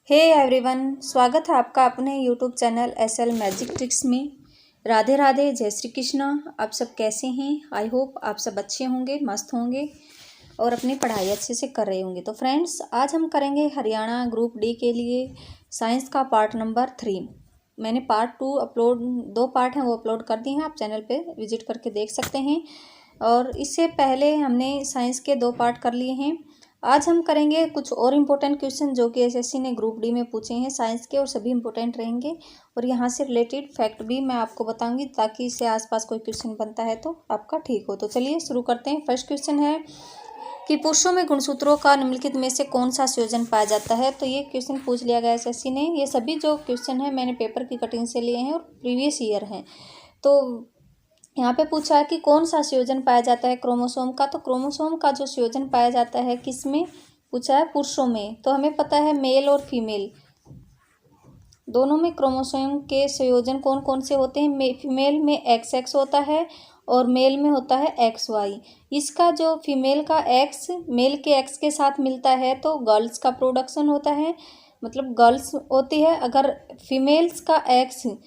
Hey everyone, स्वागत है आपका अपने YouTube channel SL magic tricks में। राधे राधे, जय श्री कृष्णा। आप सब कैसे हैं? आई होप आप सब अच्छे होंगे, मस्त होंगे और अपनी पढ़ाई अच्छे से कर रहे होंगे। तो फ्रेंड्स, आज हम करेंगे हरियाणा ग्रुप डी के लिए साइंस का पार्ट नंबर 3। मैंने पार्ट 2 अपलोड, 2 पार्ट हैं वो अपलोड कर दिए हैं, आप चैनल पे विजिट करके देख सकते हैं। और इससे पहले हमने साइंस के 2 पार्ट कर लिए हैं। आज हम करेंगे कुछ और इम्पोर्टेंट क्वेश्चन जो कि एसएससी ने ग्रुप डी में पूछे हैं साइंस के, और सभी इम्पोर्टेंट रहेंगे। और यहाँ से रिलेटेड फैक्ट भी मैं आपको बताऊंगी ताकि इससे आसपास कोई क्वेश्चन बनता है तो आपका ठीक हो। तो चलिए शुरू करते हैं। फर्स्ट क्वेश्चन है कि पुरुषों में गुणसूत्रों का निम्नलिखित में से कौन सा संयोजन पाया जाता है। तो ये क्वेश्चन पूछ लिया गया एसएससी ने। ये सभी जो क्वेश्चन है मैंने पेपर की कटिंग से लिए हैं और प्रीवियस ईयर हैं। तो यहाँ पे पूछा है कि कौन सा संयोजन पाया जाता है क्रोमोसोम का। तो क्रोमोसोम का जो संयोजन पाया जाता है किसमें पूछा है? पुरुषों में। तो हमें पता है मेल और फीमेल दोनों में क्रोमोसोम के संयोजन कौन कौन से होते हैं। फीमेल में XX होता है और मेल में होता है XY। इसका जो फीमेल का X मेल के X के साथ मिलता है तो गर्ल्स का प्रोडक्शन होता है, मतलब गर्ल्स होती है। अगर फीमेल्स का X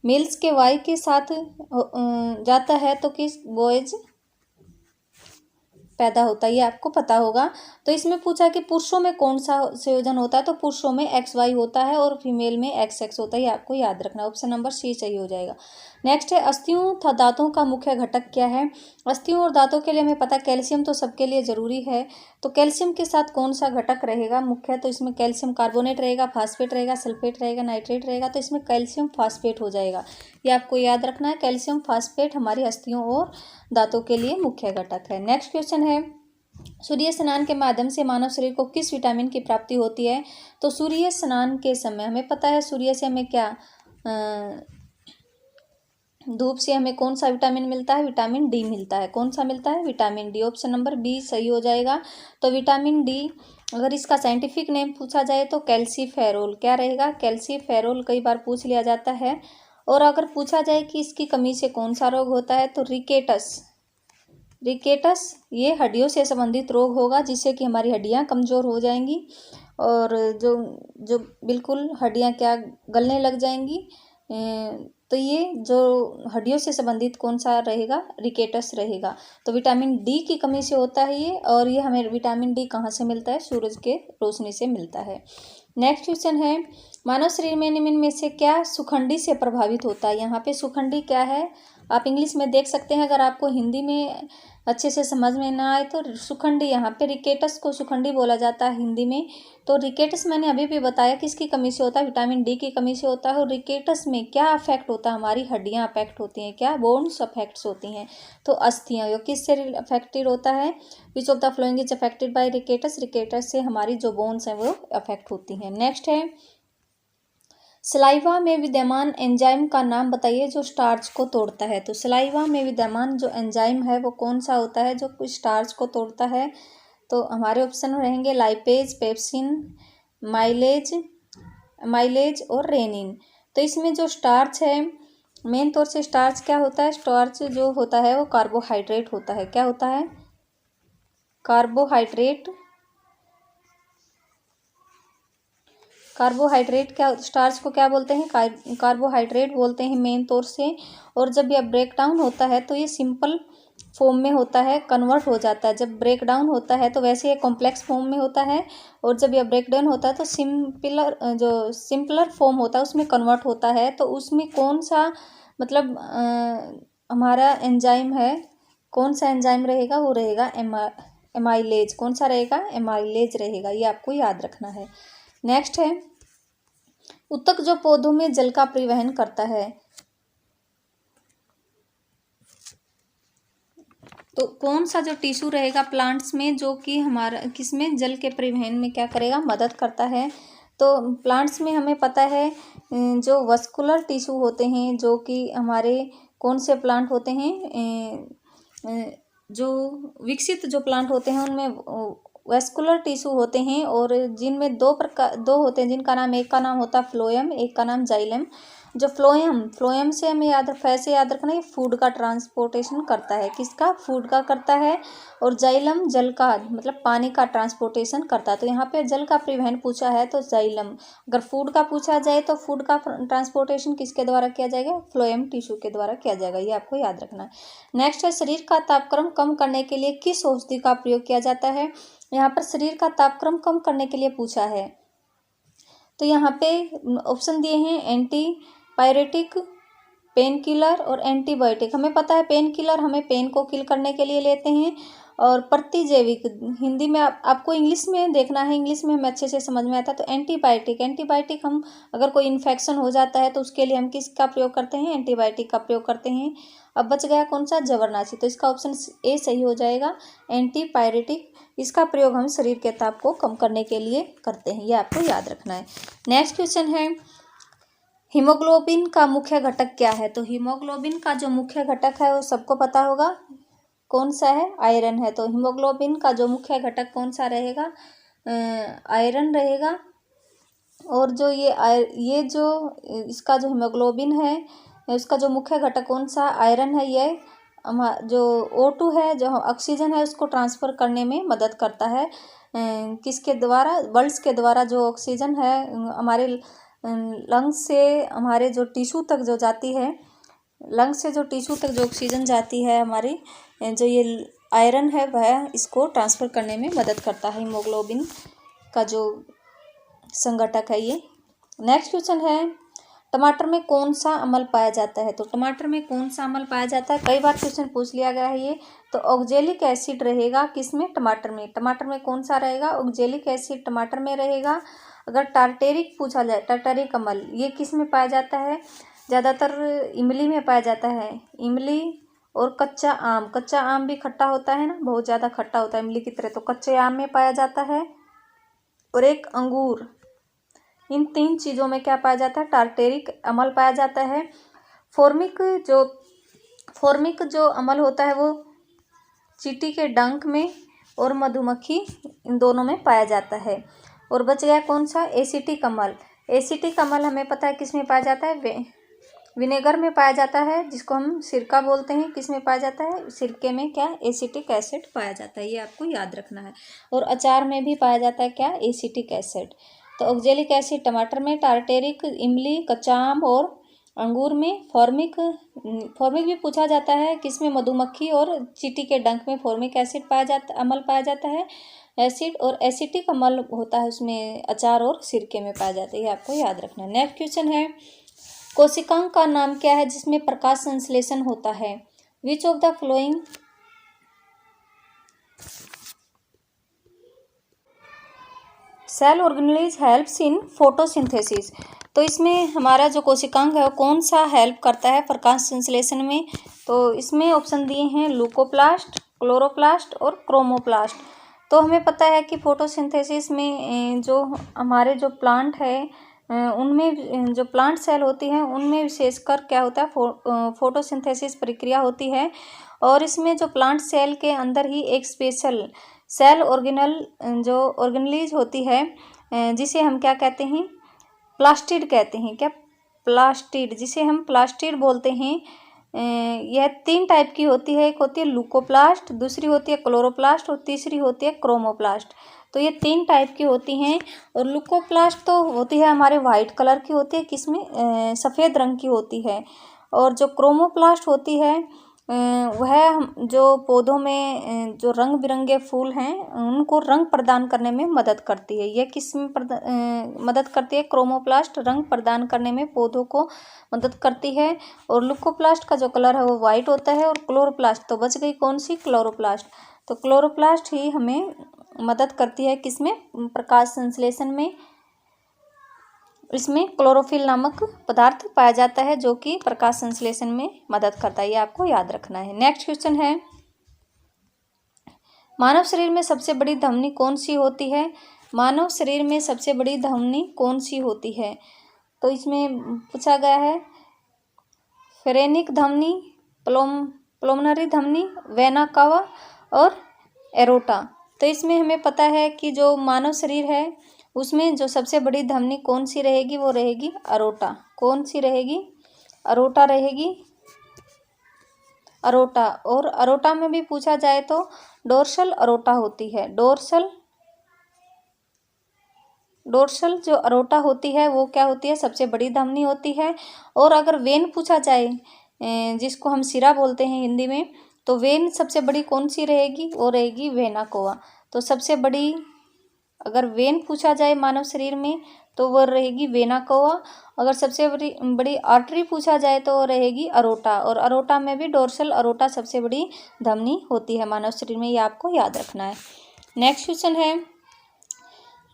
मेल्स के Y के साथ जाता है तो किस बॉयज पैदा होता है, ये आपको पता होगा। तो इसमें पूछा कि पुरुषों में कौन सा संयोजन होता है। तो पुरुषों में XY होता है और फीमेल में XX होता है, ये आपको याद रखना। ऑप्शन नंबर C सही हो जाएगा। नेक्स्ट है अस्थियों तथा दांतों का मुख्य घटक क्या है। अस्थियों और दांतों के लिए हमें पता है कैल्शियम तो सबके लिए जरूरी है। तो कैल्शियम के साथ कौन सा घटक रहेगा मुख्य? तो इसमें कैल्शियम कार्बोनेट रहेगा, फास्फेट रहेगा, सल्फेट रहेगा, नाइट्रेट रहेगा। तो इसमें कैल्शियम फास्फेट हो जाएगा, ये आपको याद रखना है। कैल्शियम फास्फेट हमारी अस्थियों और दांतों के लिए मुख्य घटक है। नेक्स्ट क्वेश्चन है सूर्य स्नान के माध्यम से मानव शरीर को किस विटामिन की प्राप्ति होती है। तो सूर्य स्नान के समय हमें पता है सूर्य से हमें क्या, धूप से हमें कौन सा विटामिन मिलता है? विटामिन डी मिलता है। कौन सा मिलता है? Vitamin D. Option number B सही हो जाएगा। तो विटामिन डी अगर इसका साइंटिफिक नेम पूछा जाए तो कैल्सीफेरोल क्या रहेगा? कैल्सीफेरोल कई बार पूछ लिया जाता है। और अगर पूछा जाए कि इसकी कमी से कौन सा रोग होता है तो रिकेटस ये हड्डियों से संबंधित रोग होगा, जिससे कि हमारी हड्डियां कमज़ोर हो जाएंगी और जो जो बिल्कुल हड्डियां क्या गलने लग जाएंगी। तो ये जो हड्डियों से संबंधित कौन सा रहेगा? रिकेटस रहेगा। तो विटामिन डी की कमी से होता है ये। और ये हमें विटामिन डी कहाँ से मिलता है? सूरज के रोशनी से मिलता है। नेक्स्ट क्वेश्चन है मानव शरीर में निम्न में से क्या सुखंडी से प्रभावित होता है। यहाँ पे सुखंडी क्या है आप इंग्लिश में देख सकते हैं। अगर आपको हिंदी में अच्छे से समझ में ना आए तो सुखंडी, यहाँ पे रिकेटस को सुखंडी बोला जाता है हिंदी में। तो रिकेटस मैंने अभी भी बताया किसकी कमी से होता है? विटामिन डी की कमी से होता है। और रिकेटस में क्या अफेक्ट होता है? हमारी हड्डियां अफेक्ट होती हैं। क्या? बोन्स अफेक्ट्स होती हैं। तो अस्थियां, यो किससे अफेक्टेड होता है? Which of the following is affected by rickets. Rickets से हमारी जो बोन्स हैं वो अफेक्ट होती हैं। नेक्स्ट है सलाइवा में विद्यमान एंजाइम का नाम बताइए जो स्टार्च को तोड़ता है। तो सलाइवा में विद्यमान जो एंजाइम है वो कौन सा होता है जो कुछ स्टार्च को तोड़ता है? तो हमारे ऑप्शन रहेंगे लाइपेज, पेप्सिन, माइलेज और रेनिन। तो इसमें जो स्टार्च है मेन तौर से स्टार्च क्या होता है? स्टार्च जो होता है वो कार्बोहाइड्रेट होता है। क्या होता है? कार्बोहाइड्रेट क्या, स्टार्च को क्या बोलते हैं? कार्बोहाइड्रेट बोलते हैं मेन तौर से। और जब यह ब्रेक डाउन होता है तो ये सिंपल फॉर्म में होता है, कन्वर्ट हो जाता है। जब ब्रेक डाउन होता है तो वैसे ये कॉम्प्लेक्स फॉर्म में होता है, और जब यह ब्रेक डाउन होता है तो सिंपलर फॉर्म होता है उसमें कन्वर्ट होता है। तो उसमें कौन सा मतलब हमारा एंजाइम है, कौन सा एंजाइम रहेगा? वो रहेगा एमाइलेज। कौन सा रहेगा? एमाइलेज रहेगा, ये आपको याद रखना है। नेक्स्ट है उत्तक जो पौधों में जल का परिवहन करता है। तो कौन सा जो टिश्यू रहेगा प्लांट्स में जो कि हमारा किसमें जल के परिवहन में क्या करेगा? मदद करता है। तो प्लांट्स में हमें पता है जो वस्कुलर टिश्यू होते हैं, जो कि हमारे कौन से प्लांट होते हैं, जो विकसित जो प्लांट होते हैं उनमें वेस्कुलर टिश्यू होते हैं। और जिनमें दो होते हैं जिनका नाम, एक का नाम होता है फ्लोएम, एक का नाम जाइलम। जो फ्लोएम से हमें ऐसे याद रखना है, फूड का ट्रांसपोर्टेशन करता है। किसका? फूड का करता है। और जाइलम जल का मतलब पानी का ट्रांसपोर्टेशन करता है। तो यहाँ पे जल का प्रिवेंट पूछा है तो जाइलम। अगर फूड का पूछा जाए तो फूड का ट्रांसपोर्टेशन किसके द्वारा किया जाएगा? फ्लोएम टिश्यू के द्वारा किया जाएगा, ये आपको याद रखना है। नेक्स्ट है, शरीर का तापक्रम कम करने के लिए किस औषधि का प्रयोग किया जाता है? यहाँ पर शरीर का तापक्रम कम करने के लिए पूछा है। तो यहाँ पे ऑप्शन दिए हैं एंटी पायरेटिक, पेन किलर और एंटीबायोटिक। हमें पता है पेन किलर हमें पेन को किल करने के लिए लेते हैं, और प्रतिजैविक हिंदी में आपको इंग्लिश में देखना है, इंग्लिश में हमें अच्छे से समझ में आता है। तो एंटीबायोटिक हम अगर कोई इन्फेक्शन हो जाता है तो उसके लिए हम किसका प्रयोग करते हैं? एंटीबायोटिक का प्रयोग करते हैं। अब बच गया कौन सा? जबरनाशी। तो इसका ऑप्शन ए सही हो जाएगा, एंटीपायरेटिक। इसका प्रयोग हम शरीर के ताप को कम करने के लिए करते हैं, यह आपको याद रखना है। नेक्स्ट क्वेश्चन है, हीमोग्लोबिन का मुख्य घटक क्या है? तो हीमोग्लोबिन का जो मुख्य घटक है वो सबको पता होगा, कौन सा है? आयरन है। तो हीमोग्लोबिन का जो मुख्य घटक कौन सा रहेगा? आयरन रहेगा। और जो ये जो इसका जो हीमोग्लोबिन है उसका जो मुख्य घटक कौन सा? आयरन है। ये जो O2 है, जो ऑक्सीजन है, उसको ट्रांसफ़र करने में मदद करता है। किसके द्वारा? बल्ब्स के द्वारा जो ऑक्सीजन है हमारे लंग्स से हमारे जो टिश्यू तक जो जाती है, लंग्स से जो टिश्यू तक जो ऑक्सीजन जाती है हमारी, जो ये आयरन है वह इसको ट्रांसफ़र करने में मदद करता है। हीमोग्लोबिन का जो संघटक है ये। नेक्स्ट क्वेश्चन है, टमाटर में कौन सा अम्ल पाया जाता है? तो टमाटर में कौन सा अम्ल पाया जाता है? कई बार क्वेश्चन पूछ लिया गया है ये। तो ऑक्जेलिक एसिड रहेगा किसमें? टमाटर में। टमाटर में कौन सा रहेगा? ऑक्जेलिक एसिड टमाटर में रहेगा। अगर टार्टेरिक पूछा जाए, टार्टेरिक अम्ल ये किस में पाया जाता है? ज़्यादातर इमली में पाया जाता है। इमली और कच्चा आम भी खट्टा होता है ना, बहुत ज़्यादा खट्टा होता है इमली की तरह, तो कच्चे आम में पाया जाता है। और एक अंगूर, इन 3 चीज़ों में क्या पाया जाता है? टार्टेरिक अम्ल पाया जाता है। फॉर्मिक जो अम्ल होता है वो चींटी के डंक में और मधुमक्खी, इन दोनों में पाया जाता है। और बच गया कौन सा? एसिटिक अम्ल। एसिटिक अम्ल हमें पता है किस में पाया जाता है? विनेगर में पाया जाता है, जिसको हम सिरका बोलते हैं। किस में पाया जाता है? सिरके में क्या? एसिटिक एसिड पाया जाता है, ये आपको याद रखना है। और अचार में भी पाया जाता है क्या? Acetic acid. तो ऑक्जेलिक एसिड टमाटर में, टार्टेरिक इमली, कच्चा आम और अंगूर में। फॉर्मिक भी पूछा जाता है किसमें? मधुमक्खी और चींटी के डंक में फॉर्मिक एसिड अम्ल पाया जाता है एसिड। और एसिटिक अम्ल होता है उसमें अचार और सिरके में पाया जाता है, ये आपको याद रखना है। नेक्स्ट क्वेश्चन है, कोशिकांग का नाम क्या है जिसमें प्रकाश संश्लेषण होता है? Which of the flowing cell organelles helps in photosynthesis? तो इसमें हमारा जो कोशिकांग है वो कौन सा हेल्प करता है प्रकाश संश्लेषण में? तो इसमें ऑप्शन दिए हैं लुकोप्लास्ट, क्लोरोप्लास्ट और क्रोमोप्लास्ट। तो हमें पता है कि फोटोसिंथेसिस में जो हमारे जो प्लांट है उनमें जो प्लांट सेल होती हैं उनमें विशेषकर क्या होता है? फोटोसिंथेसिस प्रक्रिया होती है। और इसमें जो प्लांट सेल के अंदर ही एक स्पेशल सेल ऑर्गेनेलिज होती है, जिसे हम क्या कहते हैं? प्लास्टिड कहते हैं। क्या? प्लास्टिड, जिसे हम प्लास्टिड बोलते हैं। यह 3 टाइप की होती है। एक होती है लुकोप्लास्ट, दूसरी होती है क्लोरोप्लास्ट और तीसरी होती है क्रोमोप्लास्ट। तो ये 3 टाइप की होती हैं। और लुकोप्लास्ट तो होती है हमारे वाइट कलर की होती है, किसमें? सफ़ेद रंग की होती है। और जो क्रोमोप्लास्ट होती है वह जो पौधों में जो रंग बिरंगे फूल हैं उनको रंग प्रदान करने में मदद करती है। यह किस में मदद करती है? क्रोमोप्लास्ट रंग प्रदान करने में पौधों को मदद करती है। और लुकोप्लास्ट का जो कलर है वो वाइट होता है। और क्लोरोप्लास्ट तो बच गई कौन सी? क्लोरोप्लास्ट। तो क्लोरोप्लास्ट ही हमें मदद करती है किसमें? प्रकाश संश्लेषण में। इसमें क्लोरोफिल नामक पदार्थ पाया जाता है जो कि प्रकाश संश्लेषण में मदद करता है, ये आपको याद रखना है। नेक्स्ट क्वेश्चन है, मानव शरीर में सबसे बड़ी धमनी कौन सी होती है? मानव शरीर में सबसे बड़ी धमनी कौन सी होती है? तो इसमें पूछा गया है फेरेनिक धमनी, प्लोमनरी धमनी, वेना कावा और एरोटा। तो इसमें हमें पता है कि जो मानव शरीर है उसमें जो सबसे बड़ी धमनी कौन सी रहेगी, वो रहेगी अरोटा। कौन सी रहेगी? अरोटा रहेगी, अरोटा। और अरोटा में भी पूछा जाए तो डोर्सल अरोटा होती है। डोर्सल जो अरोटा होती है वो क्या होती है? सबसे बड़ी धमनी होती है। और अगर वेन पूछा जाए, जिसको हम सिरा बोलते हैं हिंदी में, तो वेन सबसे बड़ी कौन सी रहेगी? वो रहेगी वेना कोवा। तो सबसे बड़ी अगर वेन पूछा जाए मानव शरीर में तो वो रहेगी वेना कोवा। अगर सबसे बड़ी आर्टरी पूछा जाए तो वो रहेगी अरोटा। और अरोटा में भी डोर्सल अरोटा सबसे बड़ी धमनी होती है मानव शरीर में, ये आपको याद रखना है। नेक्स्ट क्वेश्चन है,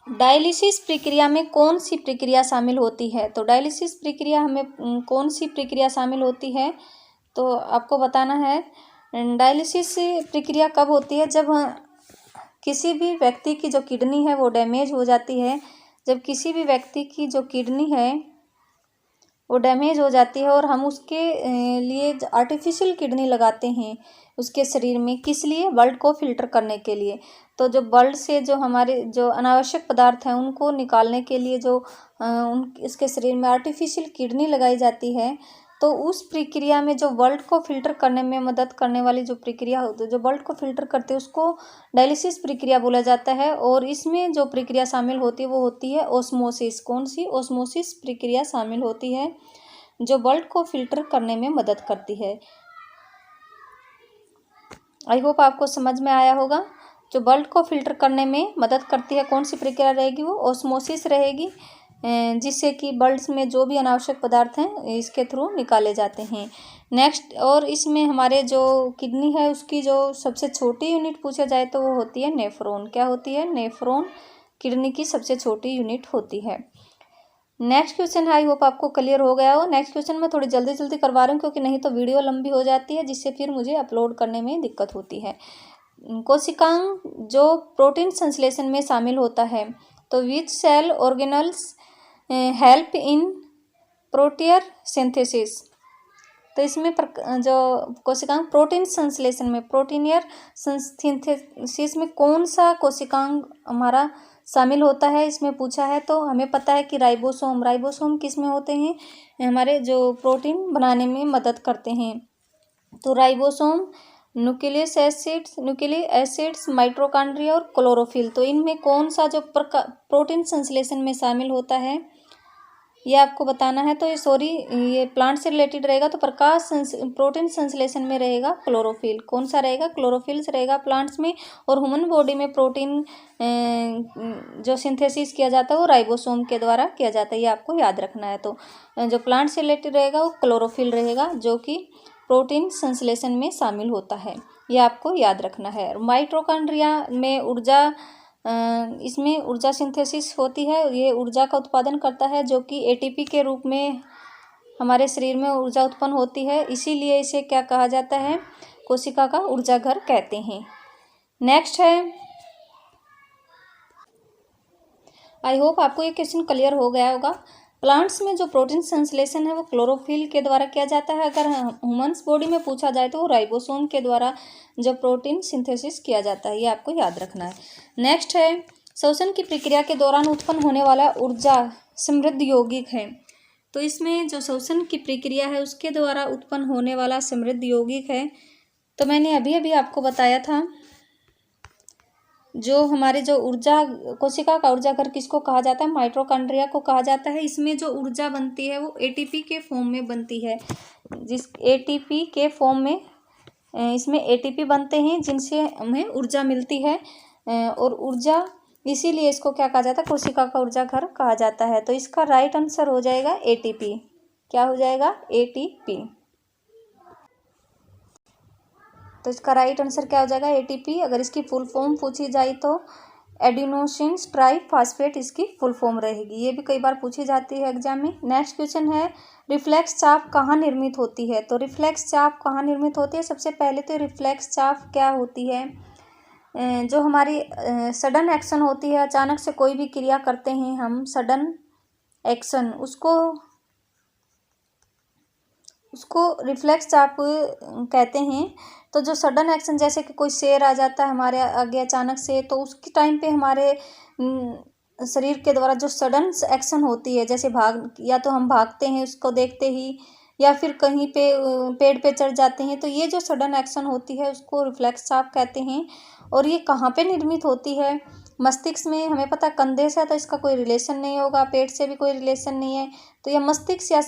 डायलिसिस प्रक्रिया में कौन सी प्रक्रिया शामिल होती है? तो डायलिसिस प्रक्रिया हमें कौन सी प्रक्रिया शामिल होती है, तो आपको बताना है। डायलिसिस प्रक्रिया कब होती है? जब किसी भी व्यक्ति की जो किडनी है वो डैमेज हो जाती है। जब किसी भी व्यक्ति की जो किडनी है वो डैमेज हो जाती है और हम उसके लिए आर्टिफिशियल किडनी लगाते हैं उसके शरीर में, किस लिए? ब्लड को फिल्टर करने के लिए। तो जो ब्लड से जो हमारे जो अनावश्यक पदार्थ हैं उनको निकालने के लिए जो इसके शरीर में आर्टिफिशियल किडनी लगाई जाती है, तो उस प्रक्रिया में जो ब्लड को फिल्टर करने में मदद करने वाली जो प्रक्रिया होती है, जो ब्लड को फिल्टर करते हैं, उसको डायलिसिस प्रक्रिया बोला जाता है। और इसमें जो प्रक्रिया शामिल होती है वो होती है ओस्मोसिस। कौन सी? ओस्मोसिस प्रक्रिया शामिल होती है जो ब्लड को फिल्टर करने में मदद करती है। आई होप आपको समझ में आया होगा। जो ब्लड को फिल्टर करने में मदद करती है कौन सी प्रक्रिया रहेगी? वो ओस्मोसिस रहेगी, जिससे कि ब्लड में जो भी अनावश्यक पदार्थ हैं इसके थ्रू निकाले जाते हैं। नेक्स्ट, और इसमें हमारे जो किडनी है उसकी जो सबसे छोटी यूनिट पूछा जाए तो वो होती है नेफ्रॉन। क्या होती है? नेफ्रॉन किडनी की सबसे छोटी यूनिट होती है। नेक्स्ट क्वेश्चन, आई होप आपको क्लियर हो गया हो। नेक्स्ट क्वेश्चन मैं थोड़ी जल्दी जल्दी करवा रही हूँ क्योंकि नहीं तो वीडियो लंबी हो जाती है, जिससे फिर मुझे अपलोड करने में दिक्कत होती है। कोशिकांग जो प्रोटीन संश्लेषण में शामिल होता है, तो which cell organelles help in protein synthesis. तो इसमें जो कोशिकांग प्रोटीन संश्लेषण में, प्रोटीनियर सिंथेसिस में कौन सा कोशिकांग हमारा शामिल होता है, इसमें पूछा है। तो हमें पता है कि राइबोसोम किस में होते हैं? हमारे जो प्रोटीन बनाने में मदद करते हैं। तो राइबोसोम, न्यूक्लिक एसिड्स, माइटोकॉन्ड्रिया और क्लोरोफिल। तो इनमें कौन सा जो प्रोटीन संश्लेषण में शामिल होता है ये आपको बताना है। तो ये प्लांट से रिलेटेड रहेगा। तो प्रोटीन संश्लेषण में रहेगा क्लोरोफिल। कौन सा रहेगा? क्लोरोफिल रहेगा प्लांट्स में। और ह्यूमन बॉडी में प्रोटीन जो सिंथेसिस किया जाता है वो राइबोसोम के द्वारा किया जाता है, ये आपको याद रखना है। तो जो प्लांट से रिलेटेड रहेगा वो क्लोरोफिल रहेगा, जो कि प्रोटीन संश्लेषण में शामिल होता है, ये आपको याद रखना है। माइटोकॉन्ड्रिया में इसमें ऊर्जा सिंथेसिस होती है, ये ऊर्जा का उत्पादन करता है, जो कि एटीपी के रूप में हमारे शरीर में ऊर्जा उत्पन्न होती है। इसीलिए इसे क्या कहा जाता है? कोशिका का ऊर्जा घर कहते हैं। नेक्स्ट है, आई होप आपको ये क्वेश्चन क्लियर हो गया होगा। प्लांट्स में जो प्रोटीन संश्लेषण है वो क्लोरोफिल के द्वारा किया जाता है। अगर ह्यूमन्स बॉडी में पूछा जाए तो वो राइबोसोम के द्वारा जो प्रोटीन सिंथेसिस किया जाता है, ये आपको याद रखना है। नेक्स्ट है, श्वसन की प्रक्रिया के दौरान उत्पन्न होने वाला ऊर्जा समृद्ध यौगिक है। तो इसमें जो श्वसन की प्रक्रिया है उसके द्वारा उत्पन्न होने वाला समृद्ध यौगिक है, तो मैंने अभी अभी आपको बताया था। जो हमारे जो ऊर्जा, कोशिका का ऊर्जा घर किसको कहा जाता है? माइटोकॉन्ड्रिया को कहा जाता है। इसमें जो ऊर्जा बनती है वो एटीपी के फॉर्म में बनती है। एटीपी के फॉर्म में इसमें एटीपी बनते हैं, जिनसे हमें ऊर्जा मिलती है। और ऊर्जा, इसीलिए इसको क्या कहा जाता है? कोशिका का ऊर्जा घर कहा जाता है। तो इसका राइट आंसर हो जाएगा एटीपी। क्या हो जाएगा? एटीपी। तो इसका राइट आंसर क्या हो जाएगा? एटीपी। अगर इसकी फुल फॉर्म पूछी जाए तो एडिनोसिन ट्राइफॉस्फेट इसकी फुल फॉर्म रहेगी। ये भी कई बार पूछी जाती है एग्जाम में। नेक्स्ट क्वेश्चन है, रिफ्लेक्स चाप कहाँ निर्मित होती है? तो रिफ्लेक्स चाप कहाँ निर्मित होती है? सबसे पहले तो रिफ्लेक्स चाप क्या होती है? जो हमारी सडन एक्शन होती है, अचानक से कोई भी क्रिया करते हैं हम, सडन एक्शन, उसको रिफ्लेक्स चाप कहते हैं। तो जो सडन एक्शन, जैसे कि कोई शेर आ जाता है हमारे आगे अचानक से, तो उसके टाइम पे हमारे शरीर के द्वारा जो सडन एक्शन होती है, जैसे भाग, या तो हम भागते हैं उसको देखते ही, या फिर कहीं पे पेड़ पे चढ़ जाते हैं, तो ये जो सडन एक्शन होती है उसको रिफ्लेक्स आप कहते हैं। और ये कहाँ पे निर्मित होती है? मस्तिष्क में। हमें पता कंधे से है तो इसका कोई रिलेशन नहीं होगा, पेट से भी कोई रिलेशन नहीं है, तो ये मस्तिष्क या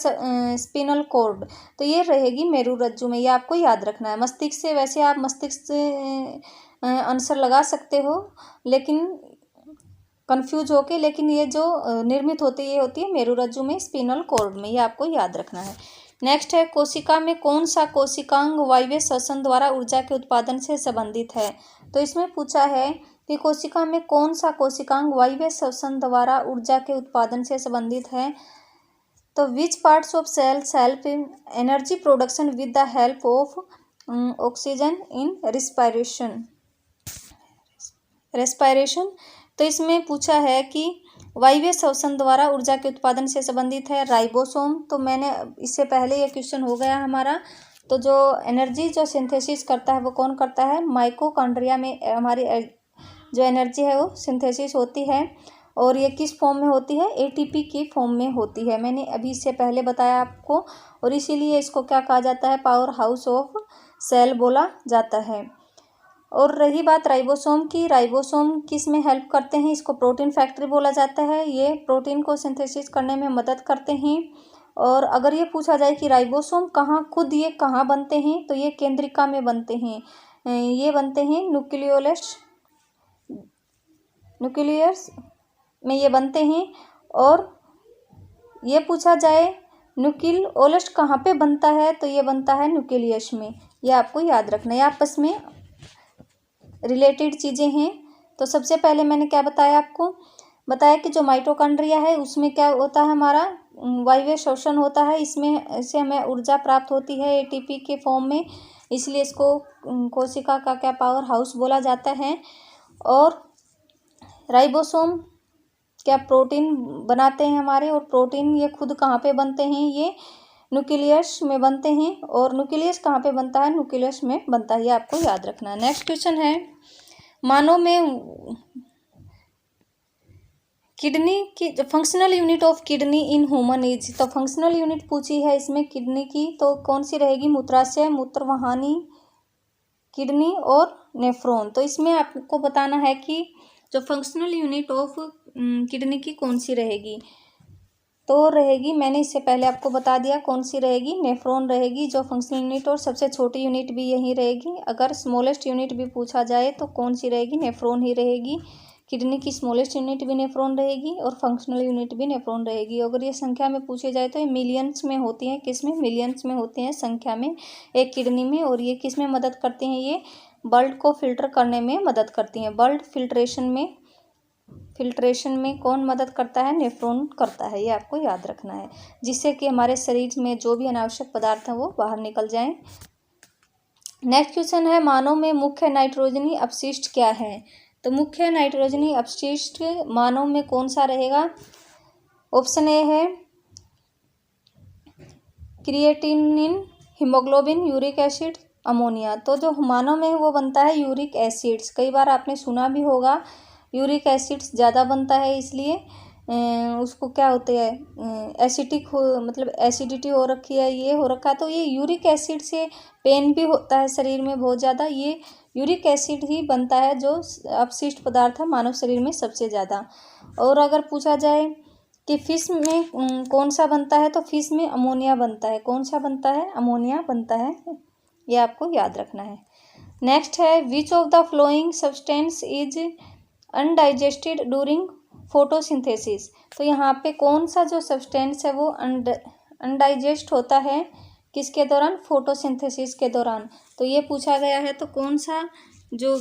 स्पिनल कॉर्ड, तो ये रहेगी मेरुरज्जु में। ये आपको याद रखना है। मस्तिष्क से, वैसे आप मस्तिष्क से आंसर लगा सकते हो, लेकिन कंफ्यूज होके, लेकिन ये जो निर्मित होती है, ये होती है मेरुरज्जु में, स्पिनल कॉर्ड में। ये आपको याद रखना है। नेक्स्ट है, कोशिका में कौन सा कोशिकांग वायवीय श्वसन द्वारा ऊर्जा के उत्पादन से संबंधित है? तो इसमें पूछा है कि कोशिका में कौन सा कोशिकांग वायवीय श्वसन द्वारा ऊर्जा के उत्पादन से संबंधित है? तो which parts of cells help in energy production with the help of oxygen in respiration. तो इसमें पूछा है कि वायवीय श्वसन द्वारा ऊर्जा के उत्पादन से संबंधित है राइबोसोम। तो मैंने इससे पहले ये क्वेश्चन हो गया हमारा। तो जो एनर्जी जो सिंथेसिस करता है वो कौन करता है? माइटोकॉन्ड्रिया में हमारी जो एनर्जी है वो सिंथेसिस होती है। और ये किस फॉर्म में होती है? एटीपी की फॉर्म में होती है। मैंने अभी इससे पहले बताया आपको, और इसीलिए इसको क्या कहा जाता है? पावर हाउस ऑफ सेल बोला जाता है। और रही बात राइबोसोम की, राइबोसोम किस में हेल्प करते हैं? इसको प्रोटीन फैक्ट्री बोला जाता है। ये प्रोटीन को सिंथेसिस करने में मदद करते हैं। और अगर ये पूछा जाए कि राइबोसोम कहाँ, खुद ये कहाँ बनते हैं, तो ये केंद्रिका में बनते हैं। ये बनते हैं न्यूक्लियस में ये बनते हैं। और ये पूछा जाए न्यूक्लियोलस कहाँ पे बनता है, तो ये बनता है न्यूक्लियस में। ये आपको याद रखना है, आपस में रिलेटेड चीज़ें हैं। तो सबसे पहले मैंने क्या बताया आपको? बताया कि जो माइटोकॉन्ड्रिया है उसमें क्या होता है? हमारा वायवीय श्वसन होता है। इससे हमें ऊर्जा प्राप्त होती है एटीपी के फॉर्म में, इसलिए इसको कोशिका का क्या पावर हाउस बोला जाता है। और राइबोसोम क्या प्रोटीन बनाते हैं हमारे, और प्रोटीन ये खुद कहाँ पे बनते हैं? ये न्यूक्लियस में बनते हैं। और न्यूक्लियस कहाँ पे बनता है? न्यूक्लियस में बनता है। ये आपको याद रखना है। नेक्स्ट क्वेश्चन है, मानव में किडनी की functional unit of kidney in human is. तो फंक्शनल यूनिट पूछी है इसमें किडनी की, तो कौन सी रहेगी? मूत्राशय, मूत्रवाहिनी, किडनी और नेफ्रॉन। तो इसमें आपको बताना है कि जो फंक्शनल यूनिट ऑफ किडनी की कौन सी रहेगी। तो रहेगी, मैंने इससे पहले आपको बता दिया कौन सी रहेगी, नेफ्रॉन रहेगी जो फंक्शनल यूनिट, और सबसे छोटी यूनिट भी यही रहेगी। अगर स्मॉलेस्ट यूनिट भी पूछा जाए तो कौन सी रहेगी? नेफ्रॉन ही रहेगी। किडनी की स्मॉलेस्ट यूनिट भी नेफ्रॉन रहेगी और फंक्शनल यूनिट भी नेफ्रॉन रहेगी। अगर ये संख्या में पूछे जाए तो ये मिलियंस में होती हैं। किस में? मिलियंस में होती हैं संख्या में, एक किडनी में। और ये किस में मदद करती हैं? ये ब्लड को फिल्टर करने में मदद करती हैं। ब्लड फिल्ट्रेशन में कौन मदद करता है? नेफ्रॉन करता है। ये आपको याद रखना है, जिससे कि हमारे शरीर में जो भी अनावश्यक पदार्थ हैं वो बाहर निकल जाएं। नेक्स्ट क्वेश्चन है, मानव में मुख्य नाइट्रोजनी अपशिष्ट क्या है? तो मुख्य नाइट्रोजनी अपशिष्ट मानव में कौन सा रहेगा? ऑप्शन ए है creatinine, haemoglobin, uric acid, ammonia. तो जो मानव में वो बनता है यूरिक एसिड्स। कई बार आपने सुना भी होगा, यूरिक एसिड्स ज़्यादा बनता है, इसलिए उसको क्या होते हैं, एसिडिक हो, मतलब एसिडिटी हो रखी है, ये हो रखा है। तो ये यूरिक एसिड से पेन भी होता है शरीर में बहुत ज़्यादा। ये यूरिक एसिड ही बनता है जो अपशिष्ट पदार्थ है मानव शरीर में सबसे ज़्यादा। और अगर पूछा जाए कि फिश में कौन सा बनता है, तो फिश में अमोनिया बनता है। कौन सा बनता है? अमोनिया बनता है। ये आपको याद रखना है। नेक्स्ट है, which of the flowing substance is undigested during photosynthesis. तो यहाँ पे कौन सा जो सब्सटेंस है वो अनडाइजेस्ट होता है किसके दौरान? फोटोसिंथेसिस के दौरान। तो ये पूछा गया है, तो कौन सा जो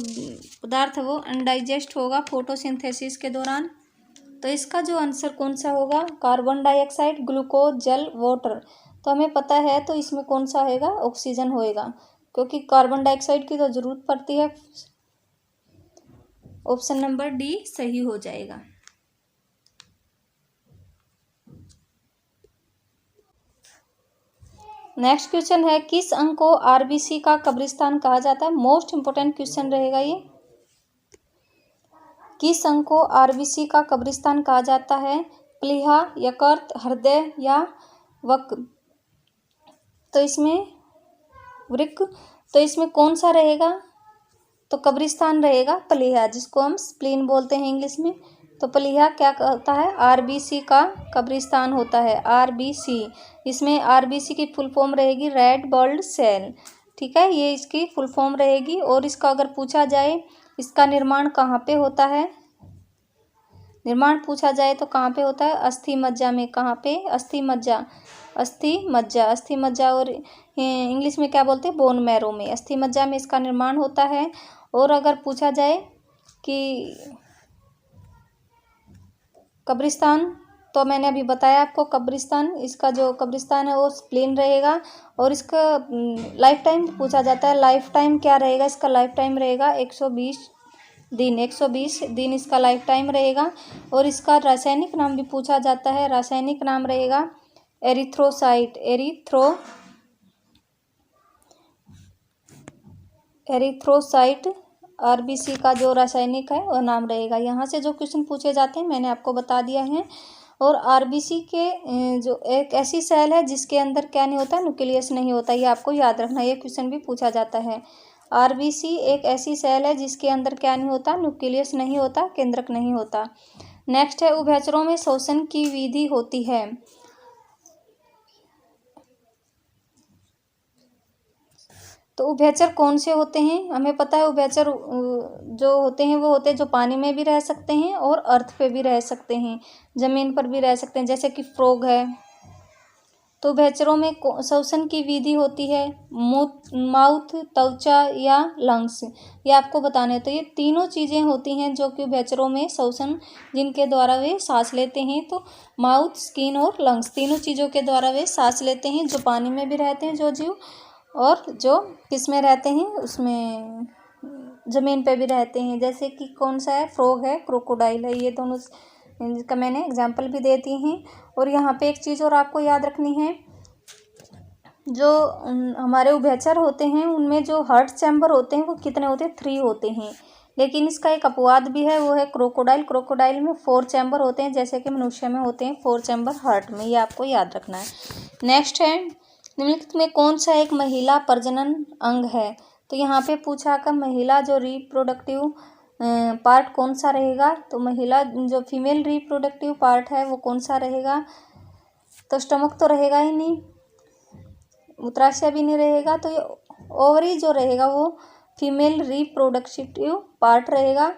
पदार्थ है वो अनडाइजेस्ट होगा फोटोसिंथेसिस के दौरान? तो इसका जो आंसर कौन सा होगा? कार्बन डाइऑक्साइड, ग्लूकोज, जल, वाटर। तो हमें पता है, तो इसमें कौन सा होएगा? ऑक्सीजन होएगा, क्योंकि कार्बन डाइऑक्साइड की तो जरूरत पड़ती है। ऑप्शन नंबर डी सही हो जाएगा। नेक्स्ट क्वेश्चन है, किस अंग को आरबीसी का कब्रिस्तान कहा जाता है? मोस्ट इंपोर्टेंट क्वेश्चन रहेगा ये। किस अंग को आरबीसी का कब्रिस्तान कहा जाता है? प्लीहा, यकृत, हृदय या वृक्क? तो इसमें वृक्क। तो इसमें कौन सा रहेगा? तो कब्रिस्तान रहेगा प्लीहा, जिसको हम स्प्लीन बोलते हैं इंग्लिश में। तो प्लीहा क्या होता है? आरबीसी का कब्रिस्तान होता है, आरबीसी। इसमें आरबीसी की फुल फॉर्म रहेगी रेड ब्लड सेल, ठीक है, ये इसकी फुल फॉर्म रहेगी। और इसका अगर पूछा जाए इसका निर्माण कहाँ पे होता है, निर्माण पूछा जाए तो कहाँ पे होता है? अस्थि मज्जा में। कहाँ पे? अस्थि मज्जा, अस्थि मज्जा, अस्थि मज्जा। और इंग्लिश में क्या बोलते हैं? बोन मैरो में, अस्थि मज्जा में इसका निर्माण होता है। और अगर पूछा जाए कि कब्रिस्तान, तो मैंने अभी बताया आपको कब्रिस्तान, इसका जो कब्रिस्तान है वो स्प्लीन रहेगा। और इसका लाइफ टाइम पूछा जाता है, लाइफ टाइम क्या रहेगा? इसका लाइफ टाइम रहेगा 120 दिन, 120 दिन इसका लाइफ टाइम रहेगा। और इसका रासायनिक नाम भी पूछा जाता है, रासायनिक नाम रहेगा एरिथ्रोसाइट, एरिथ्रोसाइट। आरबीसी का जो रासायनिक है वो नाम रहेगा। यहाँ से जो क्वेश्चन पूछे जाते हैं मैंने आपको बता दिया है। और आरबीसी के जो एक ऐसी सेल है जिसके अंदर क्या नहीं होता? न्यूक्लियस नहीं होता, ये आपको याद रखना, ये क्वेश्चन भी पूछा जाता है। आरबीसी एक ऐसी सेल है जिसके अंदर क्या नहीं होता? न्यूक्लियस नहीं होता, केंद्रक नहीं होता। नेक्स्ट है उभयचरों में श्वसन की विधि होती है। तो उभयचर कौन से होते हैं? हमें पता है उभयचर जो होते हैं वो होते हैं जो पानी में भी रह सकते हैं और अर्थ पे भी रह सकते हैं, जमीन पर भी रह सकते हैं, जैसे कि फ्रॉग है। तो उभयचरों में श्वसन की विधि होती है माउथ, त्वचा या लंग्स, ये आपको बताने हैं। तो ये तीनों चीज़ें होती हैं जो कि उभयचरों में श्वसन, जिनके द्वारा वे सांस लेते हैं। तो माउथ, स्किन और लंग्स, तीनों चीज़ों के द्वारा वे सांस लेते हैं, जो पानी में भी रहते हैं जो जीव, और जो किस में रहते हैं? उसमें ज़मीन पे भी रहते हैं। जैसे कि कौन सा है? फ्रॉग है, क्रोकोडाइल है, ये दोनों का मैंने एग्जाम्पल भी दे दी हैं। और यहाँ पे एक चीज़ और आपको याद रखनी है, जो हमारे उभयचर होते हैं उनमें जो हार्ट चैम्बर होते हैं वो कितने होते हैं? 3 होते हैं। लेकिन इसका एक अपवाद भी है, वो है क्रोकोडाइल। क्रोकोडाइल में 4 चैम्बर होते हैं, जैसे कि मनुष्य में होते हैं 4 चैम्बर हार्ट में, ये आपको याद रखना है। नेक्स्ट है निम्नलिखित में कौन सा एक महिला प्रजनन अंग है? तो यहाँ पे पूछा का महिला जो रिप्रोडक्टिव पार्ट कौन सा रहेगा? तो महिला जो फीमेल रिप्रोडक्टिव पार्ट है वो कौन सा रहेगा? तो स्टमक तो रहेगा ही नहीं, मूत्राशय भी नहीं रहेगा, तो ये ओवरी जो रहेगा वो फीमेल रिप्रोडक्टिव पार्ट रहेगा।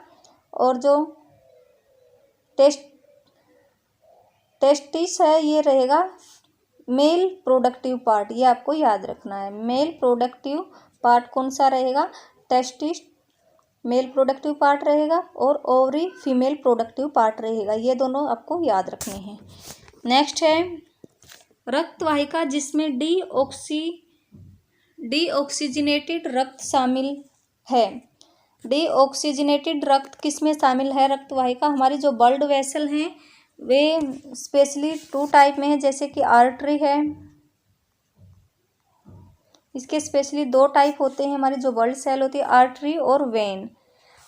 और जो टेस्टिस है ये रहेगा मेल प्रोडक्टिव पार्ट, ये आपको याद रखना है। मेल प्रोडक्टिव पार्ट कौन सा रहेगा? टेस्टिस मेल प्रोडक्टिव पार्ट रहेगा और ओवरी फीमेल प्रोडक्टिव पार्ट रहेगा, ये दोनों आपको याद रखने हैं। नेक्स्ट है रक्त वाहिका जिसमें डीऑक्सीजनेटेड रक्त शामिल है। डीऑक्सीजनेटेड रक्त किस में शामिल है? रक्त वाहिका हमारी जो ब्लड वेसल हैं वे स्पेशली 2 टाइप में है, जैसे कि आर्टरी है, इसके स्पेशली 2 टाइप होते हैं। हमारी जो ब्लड सेल होती है आर्टरी और वेन।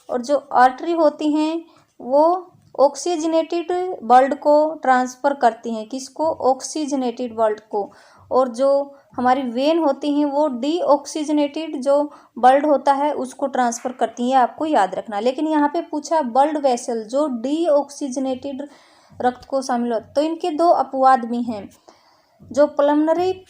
और जो आर्टरी होती हैं वो ऑक्सीजनेटेड ब्लड को ट्रांसफ़र करती हैं, किसको? ऑक्सीजनेटेड ब्लड को। और जो हमारी वेन होती हैं वो डीऑक्सीजनेटेड जो ब्लड होता है उसको ट्रांसफ़र करती हैं, आपको याद रखना। लेकिन यहाँ पे पूछा ब्लड वेसल जो डीऑक्सीजनेटेड रक्त को शामिल हो, तो इनके 2 अपवाद भी हैं। जो पल्मोनरी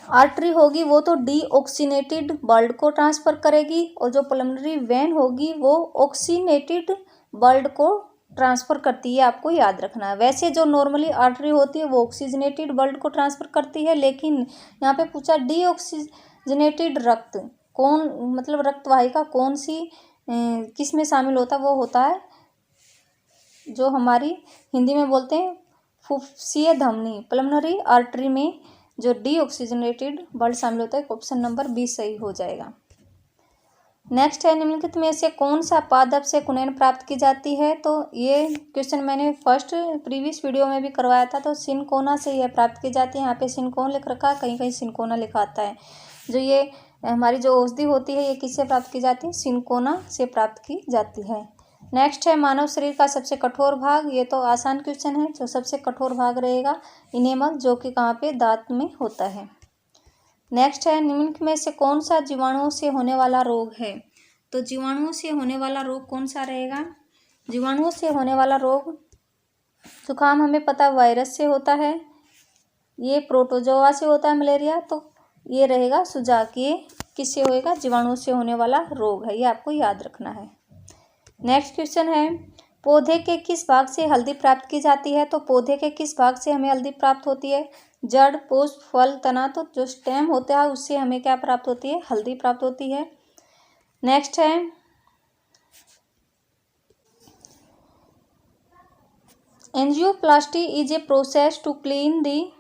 आर्टरी होगी वो तो डीऑक्सीनेटेड ब्लड को ट्रांसफ़र करेगी, और जो पल्मोनरी वेन होगी वो ऑक्सीनेटेड ब्लड को ट्रांसफ़र करती है, आपको याद रखना है। वैसे जो नॉर्मली आर्टरी होती है वो ऑक्सीजनेटेड ब्लड को ट्रांसफ़र करती है, लेकिन यहाँ पे पूछा डीऑक्सीजनेटेड रक्त कौन, मतलब रक्त वाहिका कौन सी किस में शामिल होता है? वो होता है जो हमारी हिंदी में बोलते हैं फुफ्फुसीय धमनी, पल्मोनरी आर्टरी में जो डीऑक्सीजनेटेड ब्लड शामिल होता है। ऑप्शन नंबर 20 सही हो जाएगा। नेक्स्ट है निम्नलिखित में से कौन सा पादप से कुनैन प्राप्त की जाती है? तो ये क्वेश्चन मैंने प्रीवियस वीडियो में भी करवाया था। तो सिनकोना से यह प्राप्त की जाती है। यहाँ पे सिनकोन लिख रखा है, कहीं कहीं सिनकोना लिखा आता है। जो ये हमारी जो औषधि होती है ये किससे प्राप्त की जाती है? सिनकोना से प्राप्त की जाती है। नेक्स्ट है मानव शरीर का सबसे कठोर भाग। ये तो आसान क्वेश्चन है। जो सबसे कठोर भाग रहेगा इनेमल, जो कि कहाँ पे दांत में होता है। नेक्स्ट है निम्नलिखित में से कौन सा जीवाणुओं से होने वाला रोग है। तो जीवाणुओं से होने वाला रोग कौन सा रहेगा। जीवाणुओं से होने वाला रोग जुकाम हमें पता वायरस से होता है। ये प्रोटोजोआ से होता है मलेरिया। तो ये रहेगा सुजाक। ये किससे होएगा, जीवाणुओं से होने वाला रोग है। ये आपको याद रखना है। नेक्स्ट क्वेश्चन है पौधे के किस भाग से हल्दी प्राप्त की जाती है। तो पौधे के किस भाग से हमें हल्दी प्राप्त होती है। जड़, पुष्प, फल, तना। तो जो स्टेम होता है उससे हमें क्या प्राप्त होती है, हल्दी प्राप्त होती है। नेक्स्ट है angioplasty is a process to clean the.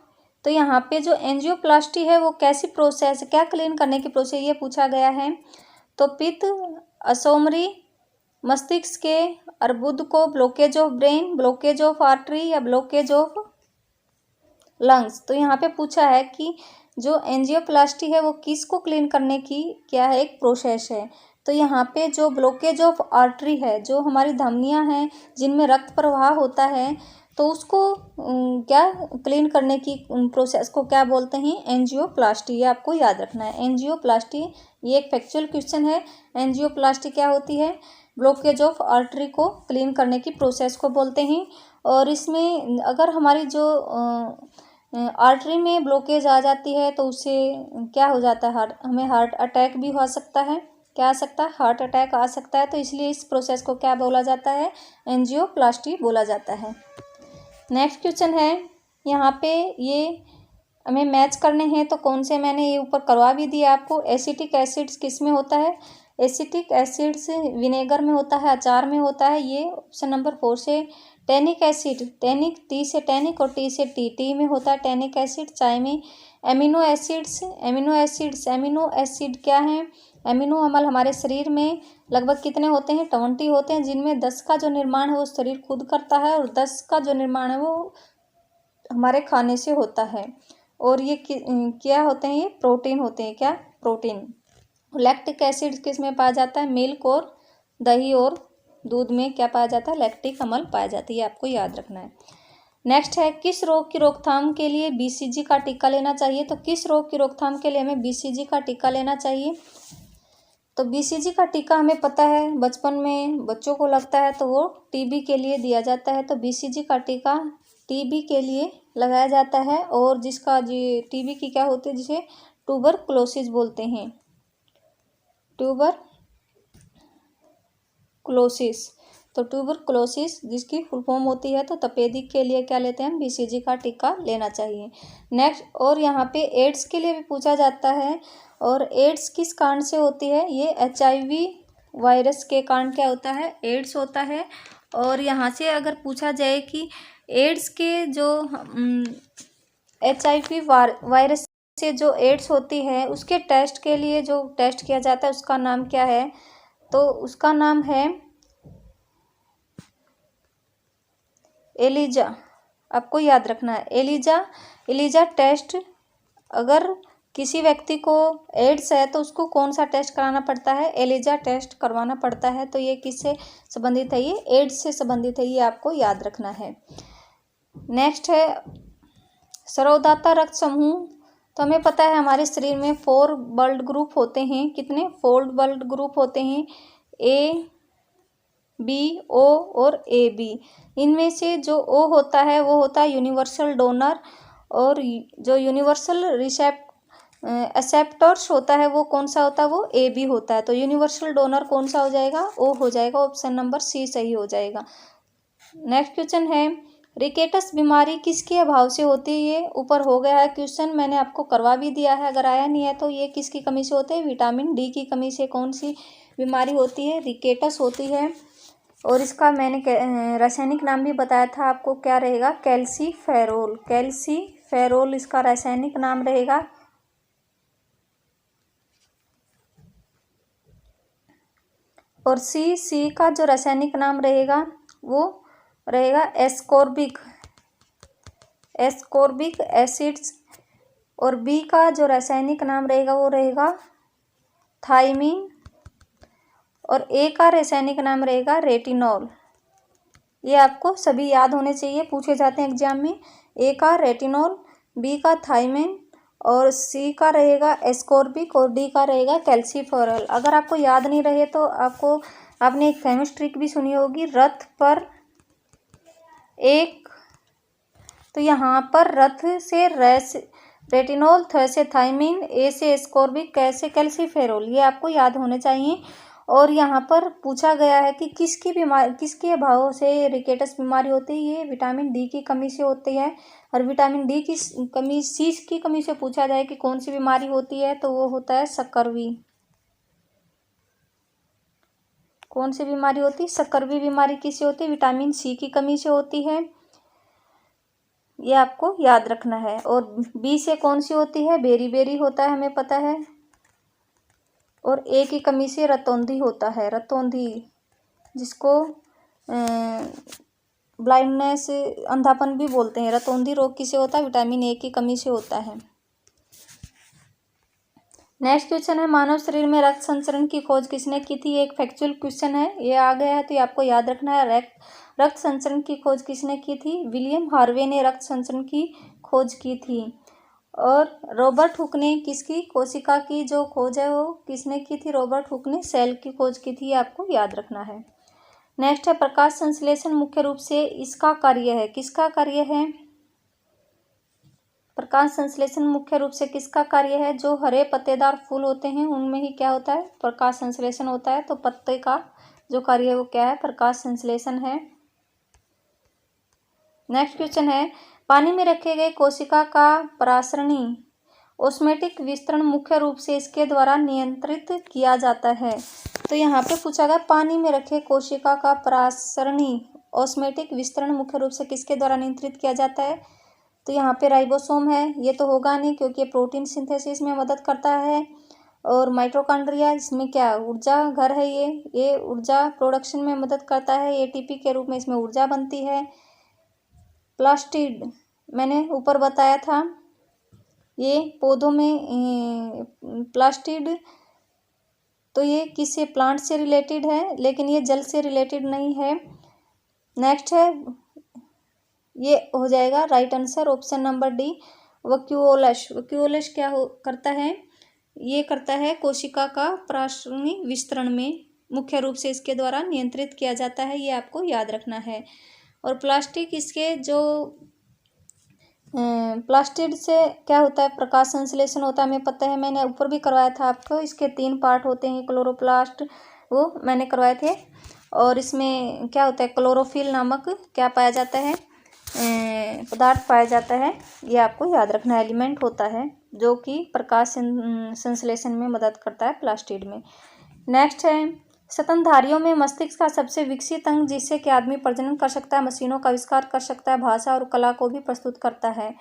तो यहाँ पे जो एंजियोप्लास्टी है वो कैसी प्रोसेस है, क्या क्लीन करने की प्रोसेस, ये पूछा गया है। तो पित्त, असोमरी, मस्तिष्क के अर्बुद को, blockage of brain, blockage of artery या ब्लॉकेज ऑफ लंग्स। तो यहाँ पे पूछा है कि जो एंजियोप्लास्टी है वो किसको क्लीन करने की क्या है, एक प्रोसेस है। तो यहाँ पे जो ब्लॉकेज ऑफ आर्टरी है, जो हमारी धमनियाँ हैं जिनमें रक्त प्रवाह होता है, तो उसको क्या क्लीन करने की प्रोसेस को क्या बोलते हैं, एंजियोप्लास्टी। ये आपको याद रखना है, एंजियोप्लास्टी। ये एक फैक्चुअल क्वेश्चन है। एंजियोप्लास्टी क्या होती है, ब्लॉकेज ऑफ आर्टरी को क्लीन करने की प्रोसेस को बोलते हैं। और इसमें अगर हमारी जो आर्टरी में ब्लॉकेज आ जाती है तो उससे क्या हो जाता है, हमें हार्ट अटैक भी हो सकता है। क्या आ सकता है, हार्ट अटैक आ सकता है। तो इसलिए इस प्रोसेस को क्या बोला जाता है, एंजियोप्लास्टी बोला जाता है। नेक्स्ट क्वेश्चन है यहाँ पे, ये हमें मैच करने हैं। तो कौन से, मैंने ये ऊपर करवा भी दिया आपको। एसिटिक एसिड्स किस में होता है, एसिटिक एसिड्स विनेगर में होता है, अचार में होता है। ये ऑप्शन नंबर 4 से। टैनिक एसिड, टैनिक टी से टैनिक और टी से टी में होता है टैनिक एसिड, चाय में। Amino acids, amino acids, amino acid क्या है, एमिनो अम्ल हमारे शरीर में लगभग कितने होते हैं, 20 होते हैं, जिनमें 10 का जो निर्माण है वो शरीर खुद करता है और 10 का जो निर्माण है वो हमारे खाने से होता है। और ये क्या होते हैं, ये प्रोटीन होते हैं। क्या, प्रोटीन। लैक्टिक एसिड किस में पाया जाता है, मिल्क और दही और दूध में क्या पाया जाता है, लैक्टिक अम्ल पाया जाता है। ये आपको याद रखना है। नेक्स्ट है किस रोग की रोकथाम के लिए बीसीजी का टीका लेना चाहिए। तो किस रोग की रोकथाम के लिए हमें बीसीजी का टीका लेना चाहिए। तो बीसीजी का टीका हमें पता है बचपन में बच्चों को लगता है तो वो टीबी के लिए दिया जाता है। तो बीसीजी का टीका टीबी के लिए लगाया जाता है। और जिसका जी टीबी की क्या होती है, जिसे ट्यूबरकुलोसिस बोलते हैं, ट्यूबरकुलोसिस। तो ट्यूबरकुलोसिस जिसकी फुल फॉर्म होती है। तो तपेदिक के लिए क्या लेते हैं, बीसीजी का टीका लेना चाहिए। नेक्स्ट, और यहाँ पे एड्स के लिए भी पूछा जाता है। और एड्स किस कारण से होती है, ये एचआईवी वायरस के कारण क्या होता है, एड्स होता है। और यहाँ से अगर पूछा जाए कि एड्स के जो एचआईवी वायरस से जो एड्स होती है उसके टेस्ट के लिए जो टेस्ट किया जाता है उसका नाम क्या है। तो उसका नाम है एलिजा। आपको याद रखना है एलिजा टेस्ट। अगर किसी व्यक्ति को एड्स है तो उसको कौन सा टेस्ट कराना पड़ता है, एलिजा टेस्ट करवाना पड़ता है। तो ये किससे संबंधित है, ये एड्स से संबंधित है। ये आपको याद रखना है। नेक्स्ट है सर्वदाता रक्त समूह। तो हमें पता है हमारे शरीर में 4 ब्लड ग्रुप होते हैं। कितने, 4 ब्लड ग्रुप होते हैं, ए, बी, ओ और ए बी। इनमें से जो ओ होता है वो होता है यूनिवर्सल डोनर। और जो यूनिवर्सल एक्सेप्टर्स होता है वो कौन सा होता है, वो ए बी होता है। तो यूनिवर्सल डोनर कौन सा हो जाएगा, ओ हो जाएगा। ऑप्शन नंबर सी सही हो जाएगा। नेक्स्ट क्वेश्चन है रिकेटस बीमारी किसके अभाव से होती है। ये ऊपर हो गया है क्वेश्चन, मैंने आपको करवा भी दिया है। अगर आया नहीं है तो ये किसकी कमी से होते हैं, विटामिन डी की कमी से कौन सी बीमारी होती है, रिकेटस होती है। और इसका मैंने रासायनिक नाम भी बताया था आपको, क्या रहेगा, कैल्सीफेरोल। कैल्सीफेरोल इसका रासायनिक नाम रहेगा। और सी का जो रासायनिक नाम रहेगा वो रहेगा एस्कोर्बिक एसिड्स। और बी का जो रासायनिक नाम रहेगा वो रहेगा थाइमीन। और ए का रासायनिक नाम रहेगा रेटिनॉल। ये आपको सभी याद होने चाहिए, पूछे जाते हैं एग्जाम में। ए का रेटिनॉल, बी का थायमिन और सी का रहेगा एस्कॉर्बिक और डी का रहेगा कैल्सीफेरॉल। अगर आपको याद नहीं रहे तो आपने एक फेमस ट्रिक भी सुनी होगी, रथ पर एक, तो यहाँ पर रथ से रेटिनॉल, थ से थायमिन, ए से एस्कॉर्बिक, कै से कैल्सीफेरॉल, ये आपको याद होने चाहिए। और यहाँ पर पूछा गया है कि किसके अभाव से रिकेटस बीमारी होती है। ये विटामिन डी की कमी से होती है। और विटामिन डी की कमी, सी की कमी से पूछा जाए कि कौन सी बीमारी होती है, तो वो होता है सक्करवी। कौन सी बीमारी होती है? सक्करवी बीमारी किससे होती है? विटामिन सी की कमी से होती है। ये आपको याद रखना है। और बी से कौन सी होती है? बेरी होता है, हमें पता है। और ए की कमी से रतौंधी होता है, रतौंधी, जिसको ब्लाइंडनेस, अंधापन भी बोलते हैं। रतौंधी रोग किसे होता है? विटामिन ए की कमी से होता है। नेक्स्ट क्वेश्चन है, मानव शरीर में रक्त संचरण की खोज किसने की थी? एक फैक्चुअल क्वेश्चन है, ये आ गया है तो ये आपको याद रखना है। रक्त संचरण की खोज किसने की थी? विलियम हार्वे ने रक्त संचरण की खोज की थी। और रॉबर्ट हुक ने किसकी कोशिका की जो खोज है वो किसने की थी? रॉबर्ट हुक ने सेल की खोज की थी, आपको याद रखना है। नेक्स्ट है, प्रकाश संश्लेषण मुख्य रूप से इसका कार्य है, किसका कार्य है? प्रकाश संश्लेषण मुख्य रूप से किसका कार्य है? जो हरे पत्तेदार फूल होते हैं उनमें ही क्या होता है? प्रकाश संश्लेषण होता है। तो पत्ते का जो कार्य है वो क्या है? प्रकाश संश्लेषण है। नेक्स्ट क्वेश्चन है, पानी में रखे गए कोशिका का परासरणी ऑस्मेटिक विस्तरण मुख्य रूप से इसके द्वारा नियंत्रित किया जाता है। तो यहाँ पे पूछा गया, पानी में रखे कोशिका का परासरणी ऑस्मेटिक विस्तरण मुख्य रूप से किसके द्वारा नियंत्रित किया जाता है? तो यहाँ पे राइबोसोम है। ये तो होगा नहीं क्योंकि ये प्रोटीन सिंथेसिस में मदद करता है। और माइटोकॉन्ड्रिया, इसमें क्या ऊर्जा घर है, ये ऊर्जा प्रोडक्शन में मदद करता है। एटीपी के रूप में इसमें ऊर्जा बनती है। प्लास्टिड मैंने ऊपर बताया था, ये पौधों में प्लास्टिड, तो ये किससे? प्लांट से रिलेटेड है, लेकिन ये जल से रिलेटेड नहीं है। नेक्स्ट है, ये हो जाएगा right answer option number D, vacuoles. Vacuoles क्या करता है? ये करता है कोशिका का परासरणी विस्तरण में, मुख्य रूप से इसके द्वारा नियंत्रित किया जाता है, ये आपको याद रखना है। और प्लास्टिक, इसके जो प्लास्टिड से क्या होता है? प्रकाश संश्लेषण होता है, हमें पता है, मैंने ऊपर भी करवाया था आपको। इसके 3 पार्ट होते हैं, क्लोरोप्लास्ट, वो मैंने करवाए थे। और इसमें क्या होता है? क्लोरोफिल नामक क्या पाया जाता है? पदार्थ पाया जाता है, ये आपको याद रखना। एलिमेंट होता है जो कि प्रकाश संश्लेषण में मदद करता है, प्लास्टिड में। नेक्स्ट है, स्तनधारियों में मस्तिष्क का सबसे विकसित अंग जिससे कि आदमी प्रजनन कर सकता है, मशीनों का आविष्कार कर सकता है, भाषा और कला को भी प्रस्तुत करता है।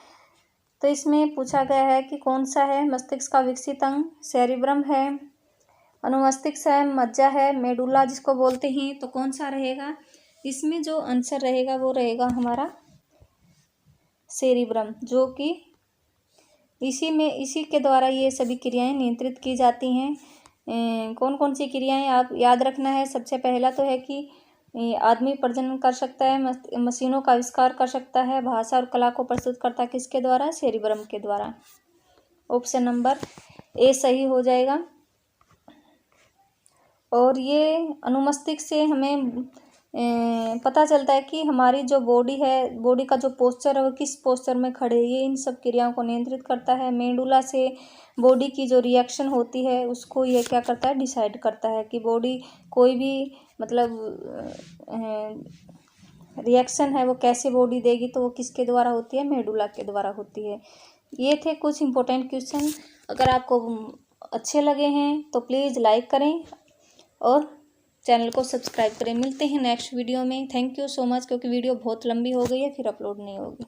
तो इसमें पूछा गया है कि कौन सा है मस्तिष्क का विकसित अंग? सेरिब्रम है, अनुमस्तिष्क है, मज्जा है, मेडुला जिसको बोलते हैं। तो कौन सा रहेगा? इसमें जो आंसर रहेगा वो रहेगा हमारा सेरिब्रम, जो कि इसी के द्वारा ये सभी क्रियाएं नियंत्रित की जाती हैं। कौन कौन सी क्रियाएं आप याद रखना है? सबसे पहला तो है कि आदमी प्रजनन कर सकता है, मशीनों का आविष्कार कर सकता है, भाषा और कला को प्रस्तुत करता है, किसके द्वारा? सेरिब्रम के द्वारा। ऑप्शन नंबर ए सही हो जाएगा। और ये अनुमस्तिष्क से हमें पता चलता है कि हमारी जो बॉडी है, बॉडी का जो पोस्चर है वो किस पोस्चर में खड़े है, ये इन सब क्रियाओं को नियंत्रित करता है। मेडुला से बॉडी की जो रिएक्शन होती है उसको ये क्या करता है? डिसाइड करता है कि बॉडी कोई भी मतलब रिएक्शन है वो कैसे बॉडी देगी, तो वो किसके द्वारा होती है? मेडुला के द्वारा होती है। ये थे कुछ इंपॉर्टेंट क्वेश्चन। अगर आपको अच्छे लगे हैं तो प्लीज़ लाइक करें और चैनल को सब्सक्राइब करें। मिलते हैं नेक्स्ट वीडियो में। थैंक यू सो मच, क्योंकि वीडियो बहुत लंबी हो गई है, फिर अपलोड नहीं होगी।